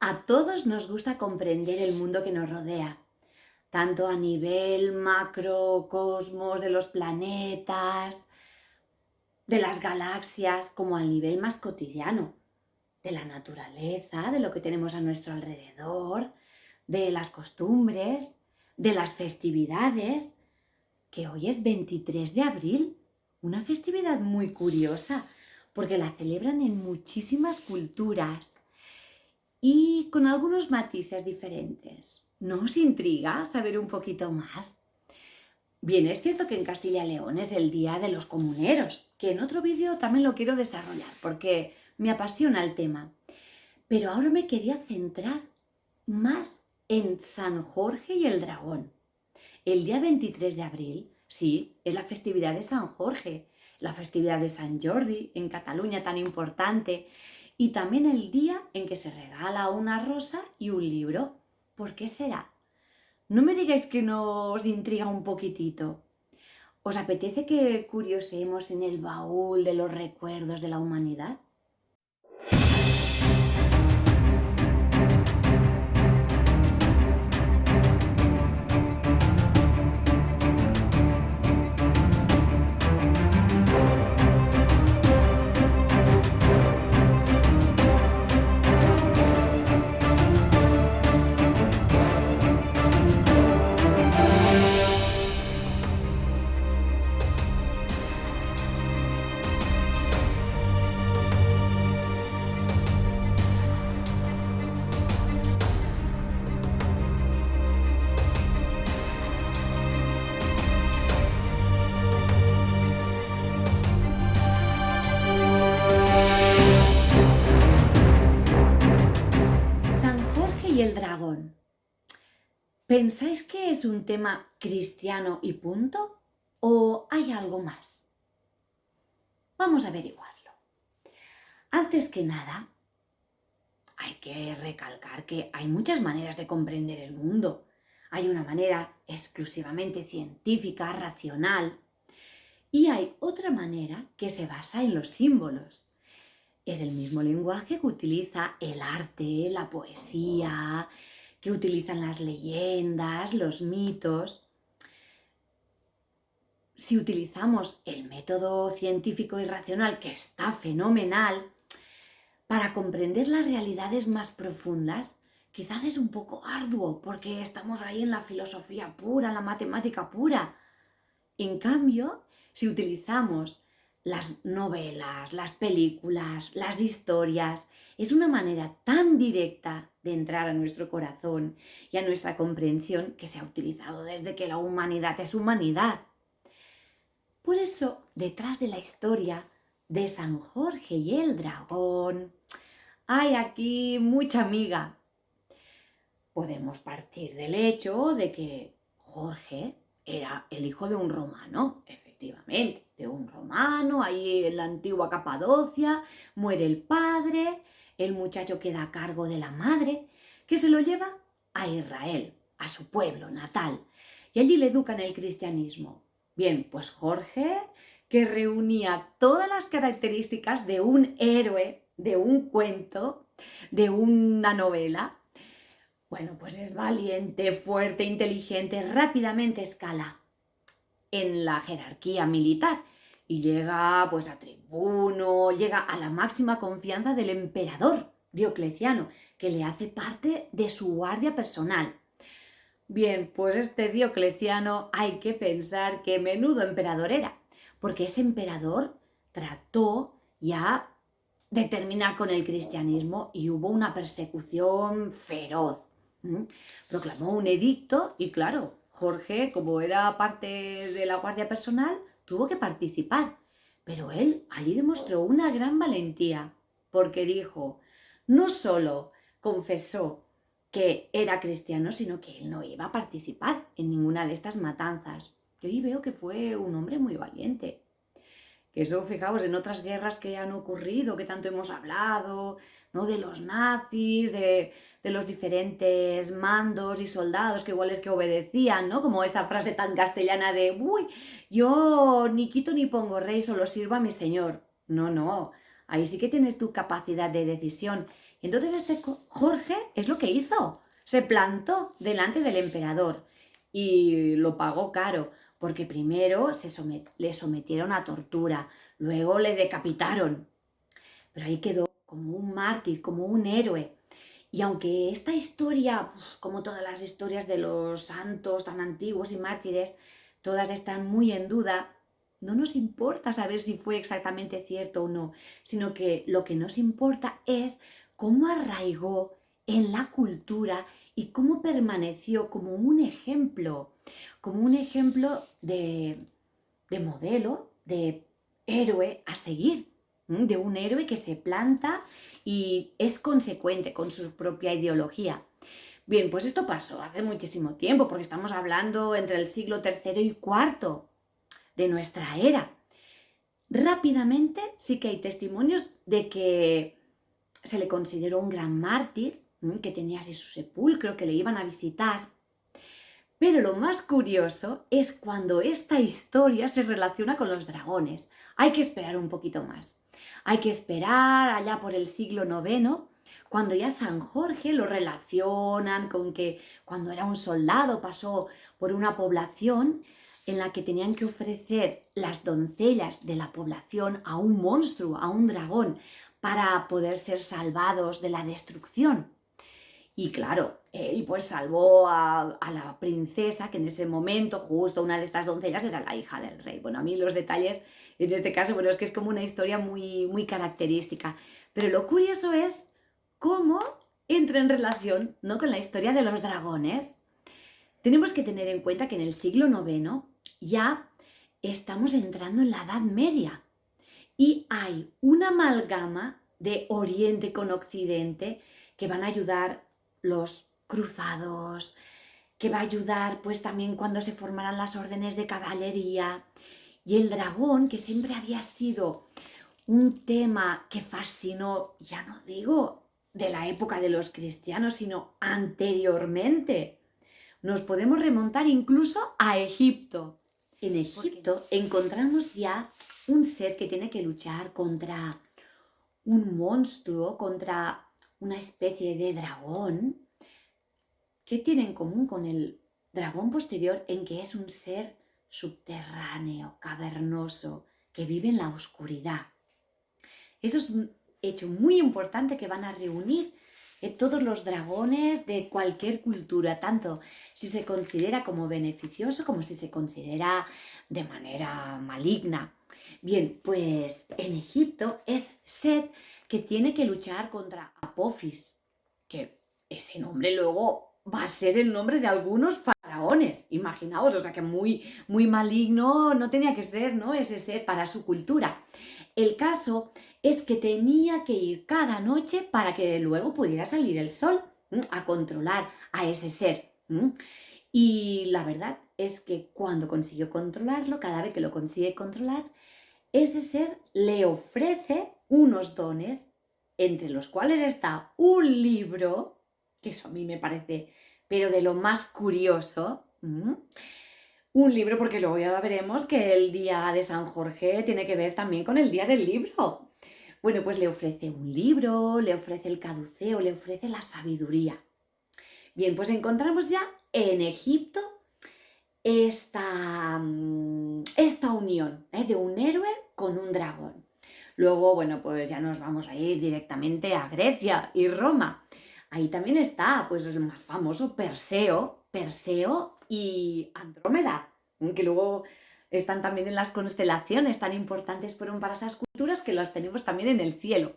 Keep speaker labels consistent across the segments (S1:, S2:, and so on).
S1: A todos nos gusta comprender el mundo que nos rodea, tanto a nivel macrocosmos de los planetas, de las galaxias, como al nivel más cotidiano, de la naturaleza, de lo que tenemos a nuestro alrededor, de las costumbres, de las festividades, que hoy es 23 de abril, una festividad muy curiosa, porque la celebran en muchísimas culturas y con algunos matices diferentes. ¿No os intriga saber un poquito más? Bien, es cierto que en Castilla y León es el Día de los Comuneros, que en otro vídeo también lo quiero desarrollar porque me apasiona el tema. Pero ahora me quería centrar más en San Jorge y el Dragón. El día 23 de abril, sí, es la festividad de San Jorge, la festividad de San Jordi en Cataluña tan importante, y también el día en que se regala una rosa y un libro. ¿Por qué será? No me digáis que nos intriga un poquitito. ¿Os apetece que curioseemos en el baúl de los recuerdos de la humanidad? San Jorge y el dragón. ¿Pensáis que es un tema cristiano y punto? ¿O hay algo más? Vamos a averiguarlo. Antes que nada, hay que recalcar que hay muchas maneras de comprender el mundo. Hay una manera exclusivamente científica, racional, y hay otra manera que se basa en los símbolos. Es el mismo lenguaje que utiliza el arte, la poesía, que utilizan las leyendas, los mitos. Si utilizamos el método científico y racional, que está fenomenal, para comprender las realidades más profundas, quizás es un poco arduo porque estamos ahí en la filosofía pura, en la matemática pura. En cambio, si utilizamos las novelas, las películas, las historias, es una manera tan directa de entrar a nuestro corazón y a nuestra comprensión que se ha utilizado desde que la humanidad es humanidad. Por eso, detrás de la historia de San Jorge y el dragón, hay aquí mucha miga. Podemos partir del hecho de que Jorge era el hijo de un romano, efectivamente, de un romano, ahí en la antigua Capadocia, muere el padre, el muchacho queda a cargo de la madre, que se lo lleva a Israel, a su pueblo natal, y allí le educan el cristianismo. Bien, pues Jorge, que reunía todas las características de un héroe, de un cuento, de una novela, bueno, pues es valiente, fuerte, inteligente, rápidamente escala en la jerarquía militar y llega pues a tribuno, llega a la máxima confianza del emperador Diocleciano, que le hace parte de su guardia personal. Bien, pues este Diocleciano hay que pensar que menudo emperador era, porque ese emperador trató ya de terminar con el cristianismo y hubo una persecución feroz. Proclamó un edicto y claro, Jorge, como era parte de la guardia personal, tuvo que participar. Pero él allí demostró una gran valentía, porque dijo, no solo confesó que era cristiano, sino que él no iba a participar en ninguna de estas matanzas. Yo ahí veo que fue un hombre muy valiente. Que eso, fijaos, en otras guerras que han ocurrido, que tanto hemos hablado, ¿no? De los nazis, de los diferentes mandos y soldados que igual es que obedecían, ¿no? Como esa frase tan castellana de, uy, yo ni quito ni pongo rey, solo sirvo a mi señor. No, no, ahí sí que tienes tu capacidad de decisión Entonces Jorge es lo que hizo, se plantó delante del emperador y lo pagó caro, porque primero le sometieron a tortura, luego le decapitaron, pero ahí quedó como un mártir, como un héroe. Y aunque esta historia, como todas las historias de los santos tan antiguos y mártires, todas están muy en duda, no nos importa saber si fue exactamente cierto o no, sino que lo que nos importa es cómo arraigó en la cultura y cómo permaneció como un ejemplo de modelo, de héroe a seguir, de un héroe que se planta y es consecuente con su propia ideología. Bien, pues esto pasó hace muchísimo tiempo, porque estamos hablando entre el siglo III y IV de nuestra era. Rápidamente sí que hay testimonios de que se le consideró un gran mártir, que tenía así su sepulcro, que le iban a visitar. Pero lo más curioso es cuando esta historia se relaciona con los dragones. Hay que esperar un poquito más. Hay que esperar allá por el siglo IX, cuando ya San Jorge lo relacionan con que cuando era un soldado pasó por una población en la que tenían que ofrecer las doncellas de la población a un monstruo, a un dragón, para poder ser salvados de la destrucción. Y claro, él pues salvó a la princesa, que en ese momento justo una de estas doncellas era la hija del rey. Bueno, a mí los detalles en este caso, bueno, es que es como una historia muy, muy característica. Pero lo curioso es cómo entra en relación, ¿no?, con la historia de los dragones. Tenemos que tener en cuenta que en el siglo IX ya estamos entrando en la Edad Media y hay una amalgama de Oriente con Occidente que van a ayudar los cruzados, que va a ayudar pues también cuando se formarán las órdenes de caballería. Y el dragón, que siempre había sido un tema que fascinó, ya no digo de la época de los cristianos, sino anteriormente. Nos podemos remontar incluso a Egipto. En Egipto encontramos ya un ser que tiene que luchar contra un monstruo, contra una especie de dragón. ¿Qué tiene en común con el dragón posterior? En que es un ser subterráneo, cavernoso, que vive en la oscuridad. Eso es un hecho muy importante que van a reunir todos los dragones de cualquier cultura, tanto si se considera como beneficioso como si se considera de manera maligna. Bien, pues en Egipto es Set que tiene que luchar contra Apophis, que ese nombre luego va a ser el nombre de algunos faraones, imaginaos, o sea que muy, muy maligno no tenía que ser, ¿no?, ese Set para su cultura. El caso es que tenía que ir cada noche para que luego pudiera salir el sol a controlar a ese ser. Y la verdad es que cuando consiguió controlarlo, cada vez que lo consigue controlar, ese ser le ofrece unos dones, entre los cuales está un libro, que eso a mí me parece, pero de lo más curioso. Un libro, porque luego ya veremos que el día de San Jorge tiene que ver también con el día del libro. Bueno, pues le ofrece un libro, le ofrece el caduceo, le ofrece la sabiduría. Bien, pues encontramos ya en Egipto esta unión de un héroe con un dragón. Luego, bueno, pues ya nos vamos a ir directamente a Grecia y Roma. Ahí también está, pues el más famoso, Perseo y Andrómeda, que luego están también en las constelaciones, tan importantes fueron para esas culturas que las tenemos también en el cielo.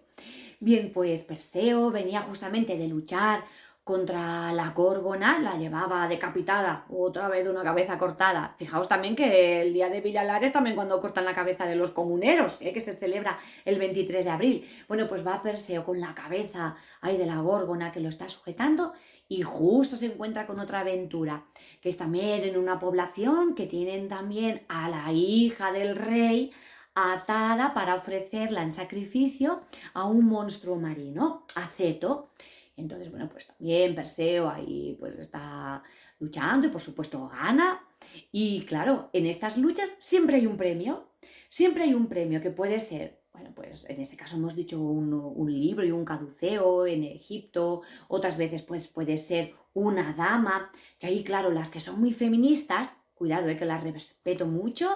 S1: Bien, pues Perseo venía justamente de luchar contra la Górgona, la llevaba decapitada, otra vez una cabeza cortada. Fijaos también que el día de Villalares también cuando cortan la cabeza de los comuneros, que se celebra el 23 de abril. Bueno, pues va Perseo con la cabeza ahí de la Górgona que lo está sujetando y justo se encuentra con otra aventura, que es también en una población que tienen también a la hija del rey atada para ofrecerla en sacrificio a un monstruo marino, a Ceto. Entonces, bueno, pues también Perseo ahí pues está luchando y por supuesto gana. Y claro, en estas luchas siempre hay un premio que puede ser, bueno, pues pues en este caso hemos dicho un libro y un caduceo en Egipto, otras veces pues puede ser una dama, que ahí claro, las que son muy feministas, cuidado, que las respeto mucho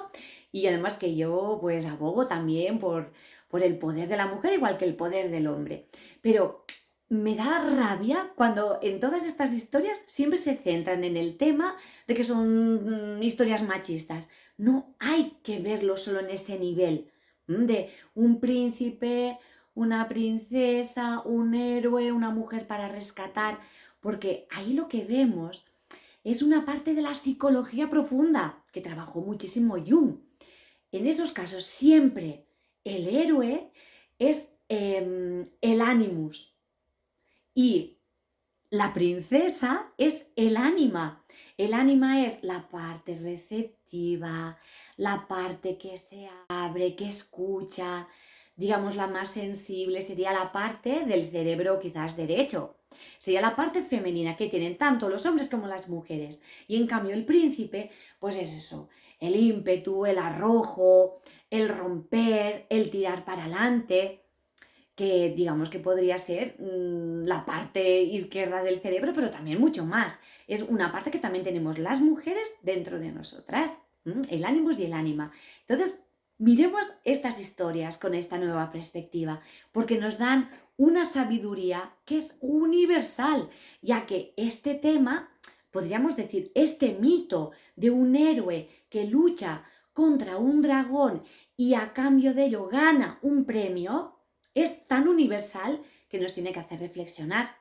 S1: y además que yo pues abogo también por el poder de la mujer igual que el poder del hombre. Pero me da rabia cuando en todas estas historias siempre se centran en el tema de que son historias machistas. No hay que verlo solo en ese nivel de un príncipe, una princesa, un héroe, una mujer para rescatar, porque ahí lo que vemos es una parte de la psicología profunda que trabajó muchísimo Jung. En esos casos siempre el héroe es el animus y la princesa es el ánima. El ánima es la parte receptiva, la parte que se abre, que escucha, digamos la más sensible, sería la parte del cerebro quizás derecho. Sería la parte femenina que tienen tanto los hombres como las mujeres. Y en cambio el príncipe, pues es eso, el ímpetu, el arrojo, el romper, el tirar para adelante, que digamos que podría ser la parte izquierda del cerebro, pero también mucho más. Es una parte que también tenemos las mujeres dentro de nosotras, el ánimos y el ánima. Entonces, miremos estas historias con esta nueva perspectiva, porque nos dan una sabiduría que es universal, ya que este tema, podríamos decir, este mito de un héroe que lucha contra un dragón y a cambio de ello gana un premio, es tan universal que nos tiene que hacer reflexionar.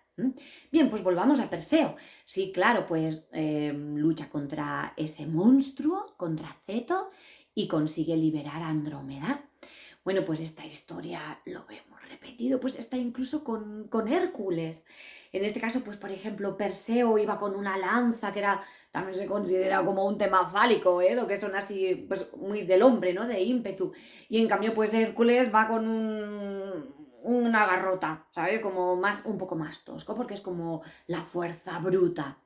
S1: Bien, pues volvamos a Perseo. Sí, claro, pues lucha contra ese monstruo, contra Ceto, y consigue liberar a Andrómeda. Bueno, pues esta historia lo vemos repetido, pues está incluso con Hércules. En este caso, pues por ejemplo, Perseo iba con una lanza que era, también se considera como un tema fálico, lo que son así, pues muy del hombre, ¿no? De ímpetu. Y en cambio, pues Hércules va con una garrota, ¿sabes? Como más, un poco más tosco, porque es como la fuerza bruta.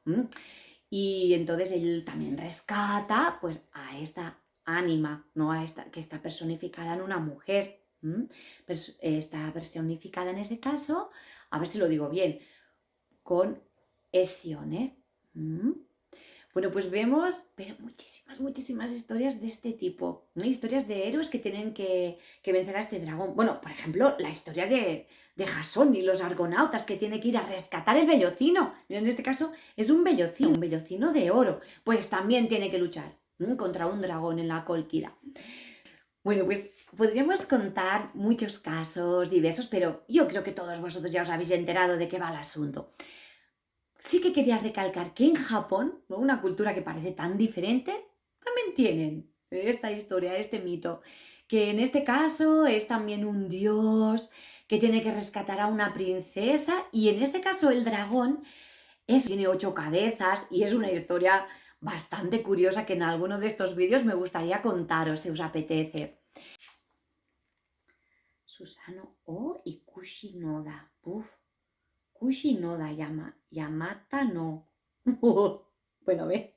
S1: Y entonces él también rescata, pues, a esta ánima, ¿no? A esta que está personificada en una mujer. Está personificada en ese caso, a ver si lo digo bien, con Hesione. Bueno, pues vemos pero muchísimas historias de este tipo, ¿no? Historias de héroes que tienen que vencer a este dragón. Bueno, por ejemplo, la historia de Jasón y los argonautas que tiene que ir a rescatar el vellocino. En este caso es un vellocino de oro. Pues también tiene que luchar contra un dragón en la Cólquida. Bueno, pues podríamos contar muchos casos diversos, pero yo creo que todos vosotros ya os habéis enterado de qué va el asunto. Sí que quería recalcar que en Japón, ¿no? Una cultura que parece tan diferente, también tienen esta historia, este mito, que en este caso es también un dios que tiene que rescatar a una princesa y en ese caso el dragón tiene 8 cabezas y es una historia bastante curiosa que en alguno de estos vídeos me gustaría contaros si os apetece. Susano O y Kushinoda. Kushinoda, Yamata no. Bueno, ve.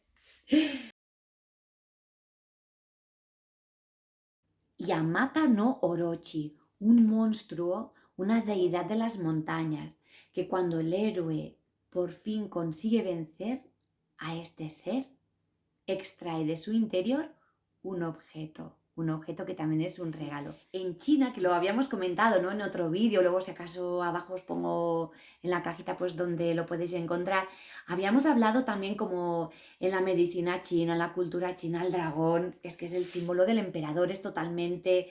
S1: Yamata no Orochi, un monstruo, una deidad de las montañas, que cuando el héroe por fin consigue vencer a este ser, extrae de su interior un objeto que también es un regalo. En China, que lo habíamos comentado, ¿no? En otro vídeo, luego si acaso abajo os pongo en la cajita pues donde lo podéis encontrar, habíamos hablado también como en la medicina china, en la cultura china, el dragón, es que es el símbolo del emperador, es totalmente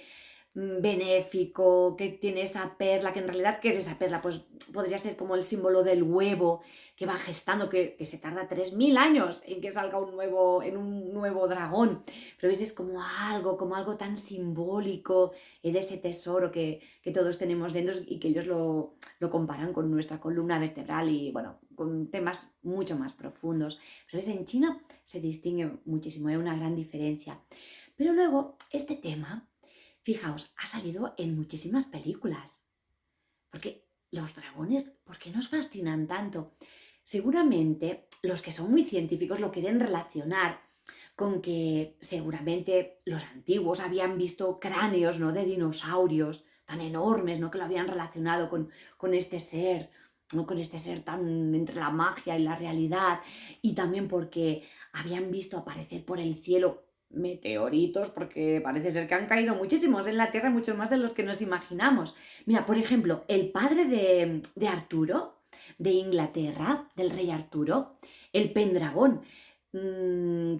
S1: benéfico, que tiene esa perla, que en realidad, ¿qué es esa perla? Pues podría ser como el símbolo del huevo que va gestando, que se tarda 3000 años en que salga un nuevo dragón, pero veis, es como algo tan simbólico de ese tesoro que todos tenemos dentro y que ellos lo comparan con nuestra columna vertebral y bueno, con temas mucho más profundos. Pero veis, en China se distingue muchísimo, hay una gran diferencia. Pero luego, este tema, fijaos, ha salido en muchísimas películas. Porque los dragones, ¿por qué nos fascinan tanto? Seguramente los que son muy científicos lo quieren relacionar con que seguramente los antiguos habían visto cráneos, ¿no? De dinosaurios, tan enormes, ¿no? Que lo habían relacionado con este ser, ¿no? Con este ser tan entre la magia y la realidad, y también porque habían visto aparecer por el cielo meteoritos, porque parece ser que han caído muchísimos en la Tierra, muchos más de los que nos imaginamos. Mira, por ejemplo, el padre de Arturo, de Inglaterra, del rey Arturo, el Pendragón,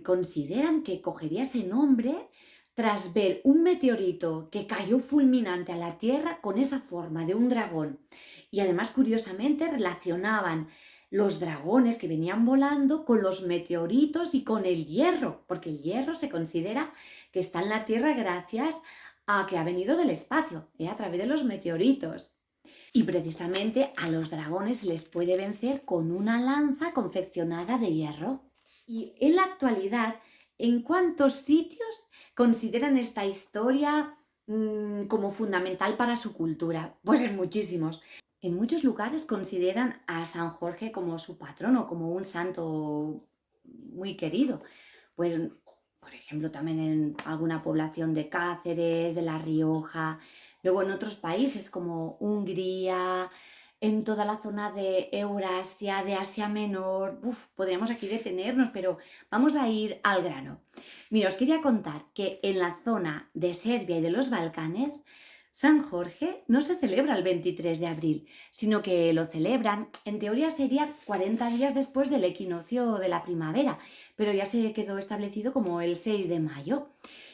S1: consideran que cogería ese nombre tras ver un meteorito que cayó fulminante a la Tierra con esa forma de un dragón. Y además, curiosamente, relacionaban los dragones que venían volando con los meteoritos y con el hierro, porque el hierro se considera que está en la Tierra gracias a que ha venido del espacio, a través de los meteoritos. Y precisamente a los dragones se les puede vencer con una lanza confeccionada de hierro. Y en la actualidad, ¿en cuántos sitios consideran esta historia como fundamental para su cultura? Pues en muchísimos. En muchos lugares consideran a San Jorge como su patrono, como un santo muy querido. Pues, por ejemplo, también en alguna población de Cáceres, de La Rioja, luego en otros países como Hungría, en toda la zona de Eurasia, de Asia Menor. Podríamos aquí detenernos, pero vamos a ir al grano. Mira, os quería contar que en la zona de Serbia y de los Balcanes, San Jorge no se celebra el 23 de abril, sino que lo celebran, en teoría sería 40 días después del equinoccio de la primavera, pero ya se quedó establecido como el 6 de mayo.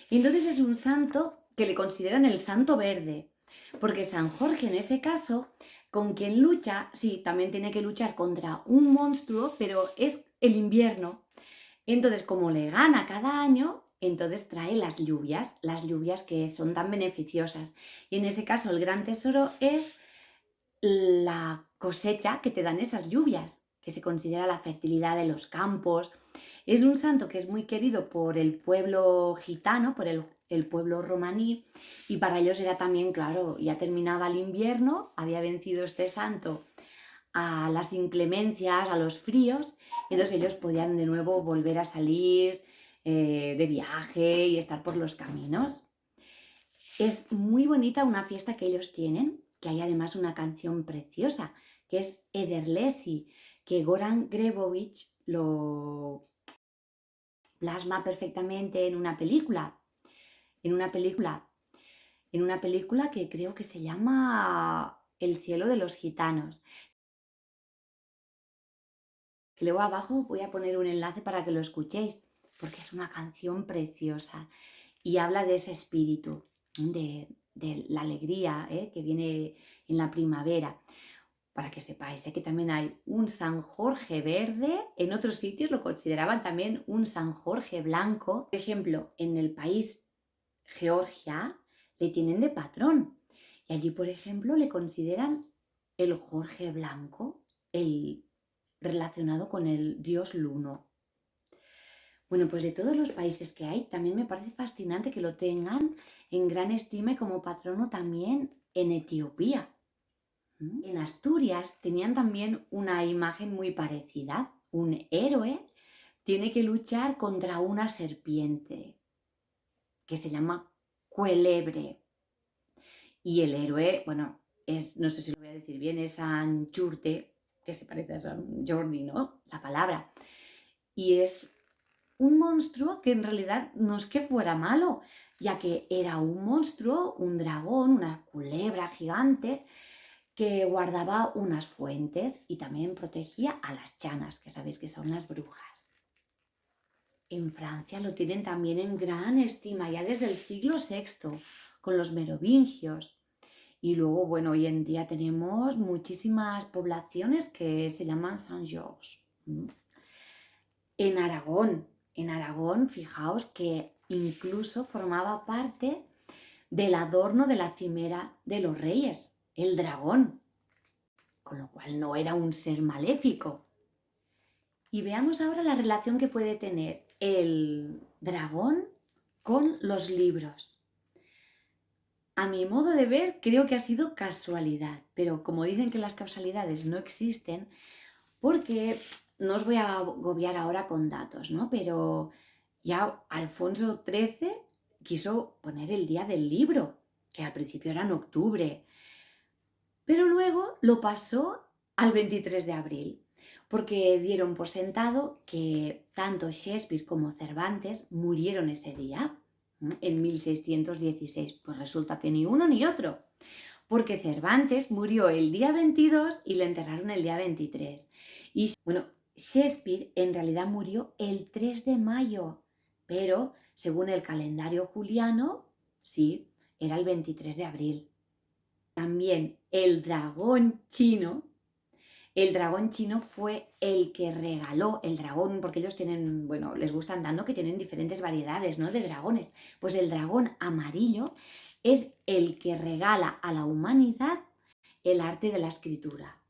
S1: Entonces es un santo que le consideran el santo verde, porque San Jorge en ese caso, con quien lucha, sí, también tiene que luchar contra un monstruo, pero es el invierno. Entonces, como le gana cada año, entonces trae las lluvias que son tan beneficiosas. Y en ese caso el gran tesoro es la cosecha que te dan esas lluvias, que se considera la fertilidad de los campos. Es un santo que es muy querido por el pueblo gitano, por el pueblo romaní, y para ellos era también, claro, ya terminaba el invierno, había vencido este santo a las inclemencias, a los fríos, y entonces ellos podían de nuevo volver a salir de viaje y estar por los caminos. Es muy bonita una fiesta que ellos tienen, que hay además una canción preciosa, que es Ederlesi, que Goran Grebovich lo plasma perfectamente en una película, en una película, en una película que creo que se llama El cielo de los gitanos. Luego abajo voy a poner un enlace para que lo escuchéis, porque es una canción preciosa y habla de ese espíritu, de la alegría que viene en la primavera. Para que sepáis que también hay un San Jorge verde, en otros sitios lo consideraban también un San Jorge blanco. Por ejemplo, en el país Georgia le tienen de patrón y allí, por ejemplo, le consideran el Jorge blanco, el relacionado con el dios Luno. Bueno, pues de todos los países que hay, también me parece fascinante que lo tengan en gran estima y como patrono también en Etiopía. En Asturias tenían también una imagen muy parecida. Un héroe tiene que luchar contra una serpiente que se llama Cuelebre. Y el héroe, bueno, no sé si lo voy a decir bien, es San Churte, que se parece a San Jordi, ¿no? La palabra. Y es un monstruo que en realidad no es que fuera malo, ya que era un monstruo, un dragón, una culebra gigante que guardaba unas fuentes y también protegía a las chanas, que sabéis que son las brujas. En Francia lo tienen también en gran estima, ya desde el siglo VI, con los merovingios. Y luego, bueno, hoy en día tenemos muchísimas poblaciones que se llaman Saint-Georges. En Aragón, fijaos que incluso formaba parte del adorno de la cimera de los reyes, el dragón, con lo cual no era un ser maléfico. Y veamos ahora la relación que puede tener el dragón con los libros. A mi modo de ver, creo que ha sido casualidad, pero como dicen que las causalidades no existen, porque no os voy a agobiar ahora con datos, ¿no? Pero ya Alfonso XIII quiso poner el día del libro que al principio era en octubre, pero luego lo pasó al 23 de abril, porque dieron por sentado que tanto Shakespeare como Cervantes murieron ese día, en 1616. Pues resulta que ni uno ni otro, porque Cervantes murió el día 22 y le enterraron el día 23. Y bueno, Shakespeare en realidad murió el 3 de mayo, pero según el calendario juliano, sí, era el 23 de abril. También el dragón chino fue el que regaló el dragón, porque ellos tienen, bueno, les gustan tanto que tienen diferentes variedades, ¿no?, de dragones. Pues el dragón amarillo es el que regala a la humanidad el arte de la escritura.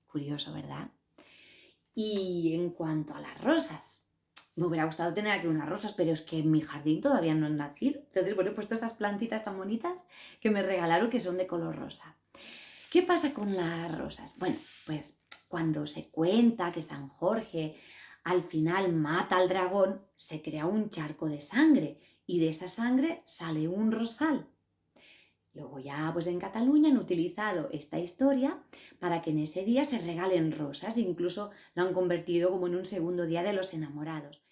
S1: Curioso, ¿verdad? Y en cuanto a las rosas, me hubiera gustado tener aquí unas rosas, pero es que en mi jardín todavía no han nacido. Entonces, bueno, he puesto estas plantitas tan bonitas que me regalaron que son de color rosa. ¿Qué pasa con las rosas? Bueno, pues cuando se cuenta que San Jorge al final mata al dragón, se crea un charco de sangre y de esa sangre sale un rosal. Luego ya pues en Cataluña han utilizado esta historia para que en ese día se regalen rosas, incluso lo han convertido como en un segundo día de los enamorados.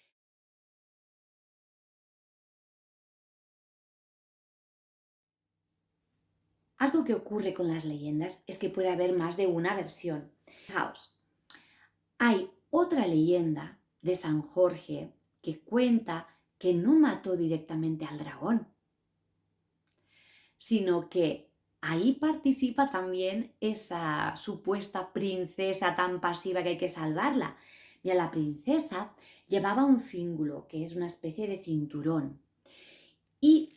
S1: Algo que ocurre con las leyendas es que puede haber más de una versión. Fijaos, hay otra leyenda de San Jorge que cuenta que no mató directamente al dragón, sino que ahí participa también esa supuesta princesa tan pasiva que hay que salvarla. Mira, la princesa llevaba un cíngulo, que es una especie de cinturón, y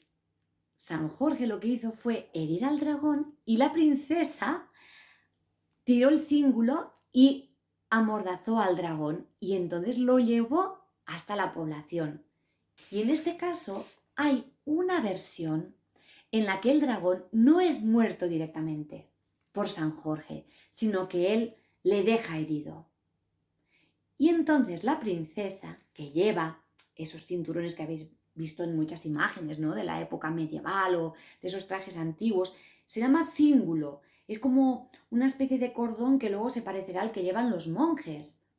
S1: San Jorge lo que hizo fue herir al dragón y la princesa tiró el cíngulo y amordazó al dragón y entonces lo llevó hasta la población. Y en este caso hay una versión en la que el dragón no es muerto directamente por San Jorge, sino que él le deja herido. Y entonces la princesa, que lleva esos cinturones que habéis visto en muchas imágenes, ¿no?, de la época medieval o de esos trajes antiguos, se llama cíngulo. Es como una especie de cordón que luego se parecerá al que llevan los monjes.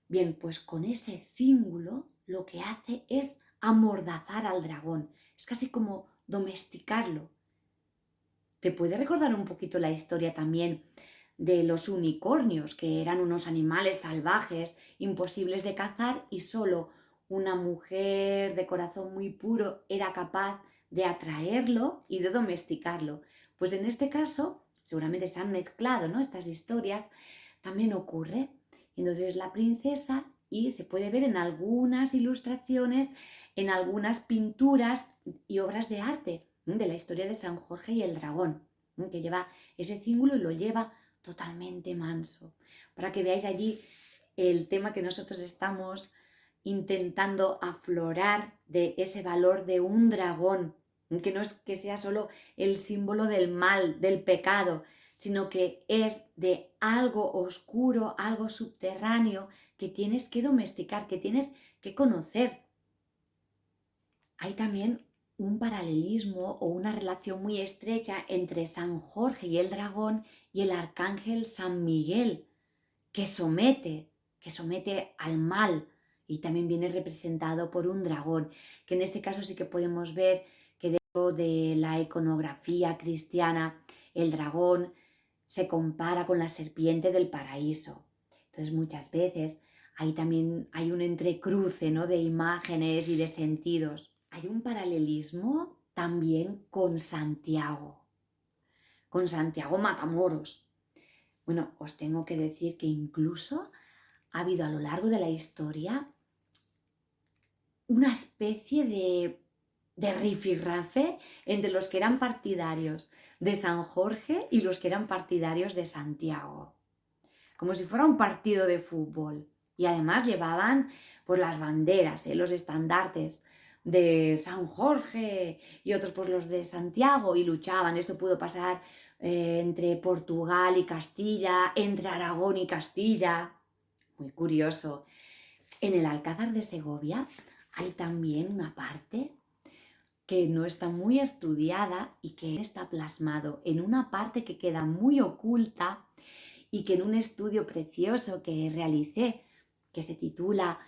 S1: Bien, pues con ese cíngulo lo que hace es amordazar al dragón. Es casi como domesticarlo. ¿Te puede recordar un poquito la historia también de los unicornios, que eran unos animales salvajes, imposibles de cazar, y solo una mujer de corazón muy puro era capaz de atraerlo y de domesticarlo? Pues en este caso, seguramente se han mezclado, ¿no?, estas historias, también ocurre. Entonces la princesa, y se puede ver en algunas ilustraciones, en algunas pinturas y obras de arte de la historia de San Jorge y el dragón, que lleva ese cíngulo y lo lleva totalmente manso. Para que veáis allí el tema que nosotros estamos intentando aflorar de ese valor de un dragón, que no es que sea solo el símbolo del mal, del pecado, sino que es de algo oscuro, algo subterráneo que tienes que domesticar, que tienes que conocer. Hay también un paralelismo o una relación muy estrecha entre San Jorge y el dragón y el arcángel San Miguel, que somete al mal, y también viene representado por un dragón, que en ese caso sí que podemos ver que dentro de la iconografía cristiana el dragón se compara con la serpiente del paraíso. Entonces muchas veces ahí también hay un entrecruce, ¿no?, de imágenes y de sentidos. Hay un paralelismo también con Santiago Matamoros. Bueno, os tengo que decir que incluso ha habido a lo largo de la historia una especie de rifirrafe entre los que eran partidarios de San Jorge y los que eran partidarios de Santiago, como si fuera un partido de fútbol. Y además llevaban pues las banderas, los estandartes de San Jorge y otros pues los de Santiago, y luchaban. Esto pudo pasar entre Portugal y Castilla, entre Aragón y Castilla. Muy curioso. En el Alcázar de Segovia hay también una parte que no está muy estudiada y que está plasmado en una parte que queda muy oculta y que en un estudio precioso que realicé, que se titula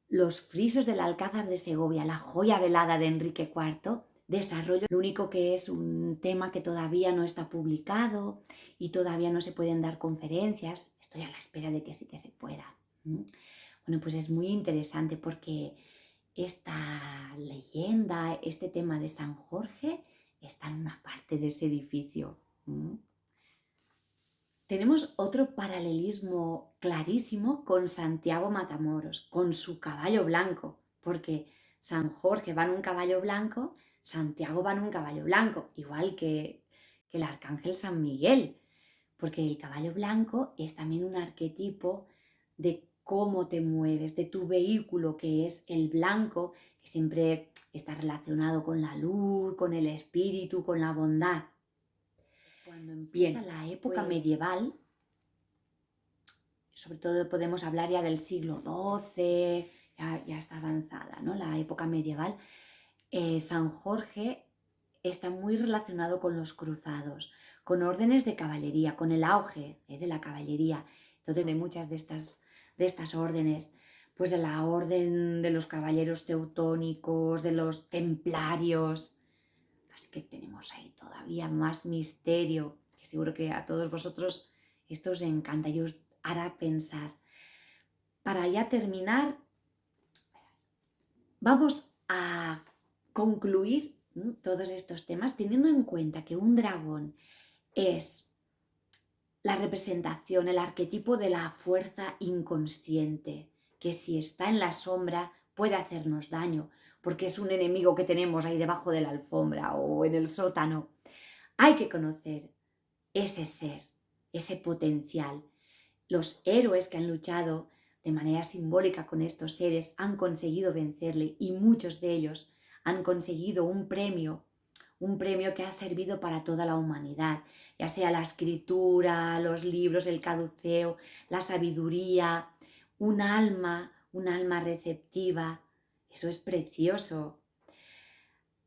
S1: Los frisos del Alcázar de Segovia, la joya velada de Enrique IV, desarrollo. Lo único que es un tema que todavía no está publicado y todavía no se pueden dar conferencias. Estoy a la espera de que sí que se pueda. Bueno, pues es muy interesante porque esta leyenda, este tema de San Jorge, está en una parte de ese edificio. Tenemos otro paralelismo clarísimo con Santiago Matamoros, con su caballo blanco, porque San Jorge va en un caballo blanco, Santiago va en un caballo blanco, igual que el arcángel San Miguel, porque el caballo blanco es también un arquetipo de cómo te mueves, de tu vehículo, que es el blanco, que siempre está relacionado con la luz, con el espíritu, con la bondad. Cuando empieza la época medieval, sobre todo podemos hablar ya del siglo XII, ya está avanzada, ¿no? La época medieval, San Jorge está muy relacionado con los cruzados, con órdenes de caballería, con el auge de la caballería. Entonces, de muchas de estas órdenes, pues de la orden de los caballeros teutónicos, de los templarios. Así que tenemos ahí todavía más misterio, que seguro que a todos vosotros esto os encanta y os hará pensar. Para ya terminar, vamos a concluir todos estos temas teniendo en cuenta que un dragón es la representación, el arquetipo de la fuerza inconsciente, que si está en la sombra puede hacernos daño, porque es un enemigo que tenemos ahí debajo de la alfombra o en el sótano. Hay que conocer ese ser, ese potencial. Los héroes que han luchado de manera simbólica con estos seres han conseguido vencerle y muchos de ellos han conseguido un premio que ha servido para toda la humanidad, ya sea la escritura, los libros, el caduceo, la sabiduría, un alma receptiva. Eso es precioso.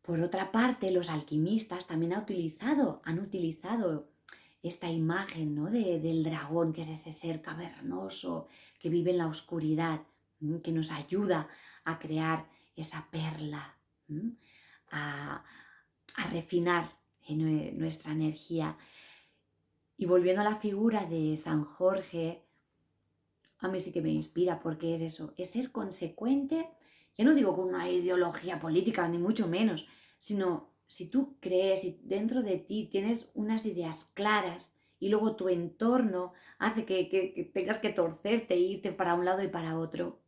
S1: Por otra parte, los alquimistas también han utilizado esta imagen, ¿no? del dragón, que es ese ser cavernoso que vive en la oscuridad, que nos ayuda a crear esa perla, a refinar nuestra energía. Y volviendo a la figura de San Jorge, a mí sí que me inspira porque es eso, es ser consecuente, yo no digo con una ideología política, ni mucho menos, sino si tú crees y dentro de ti tienes unas ideas claras y luego tu entorno hace que tengas que torcerte e irte para un lado y para otro.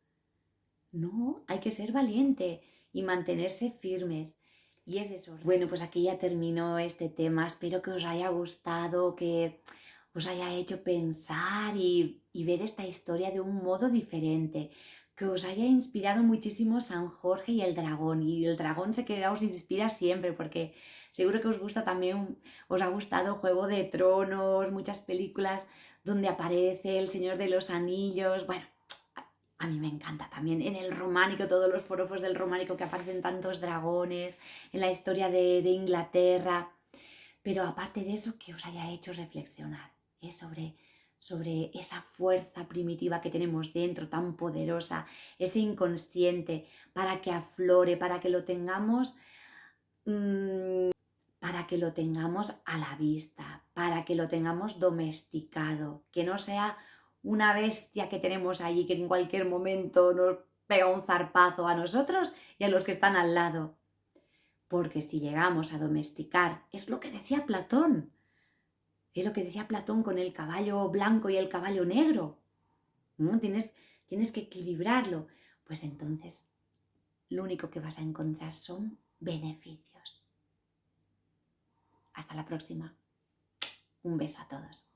S1: No, hay que ser valiente y mantenerse firmes. Y es eso. Bueno, pues aquí ya terminó este tema. Espero que os haya gustado, que os haya hecho pensar y ver esta historia de un modo diferente. Que os haya inspirado muchísimo San Jorge y el dragón. Y el dragón sé que os inspira siempre porque seguro que os gusta también, os ha gustado Juego de Tronos, muchas películas donde aparece el Señor de los Anillos. Bueno, a mí me encanta también. En el románico, todos los forofos del románico que aparecen tantos dragones, en la historia de Inglaterra. Pero aparte de eso, que os haya hecho reflexionar sobre esa fuerza primitiva que tenemos dentro, tan poderosa, ese inconsciente, para que aflore, para que lo tengamos, a la vista, para que lo tengamos domesticado, que no sea una bestia que tenemos allí que en cualquier momento nos pega un zarpazo a nosotros y a los que están al lado. Porque si llegamos a domesticar, es lo que decía Platón, con el caballo blanco y el caballo negro, ¿no? Tienes que equilibrarlo. Pues entonces lo único que vas a encontrar son beneficios. Hasta la próxima. Un beso a todos.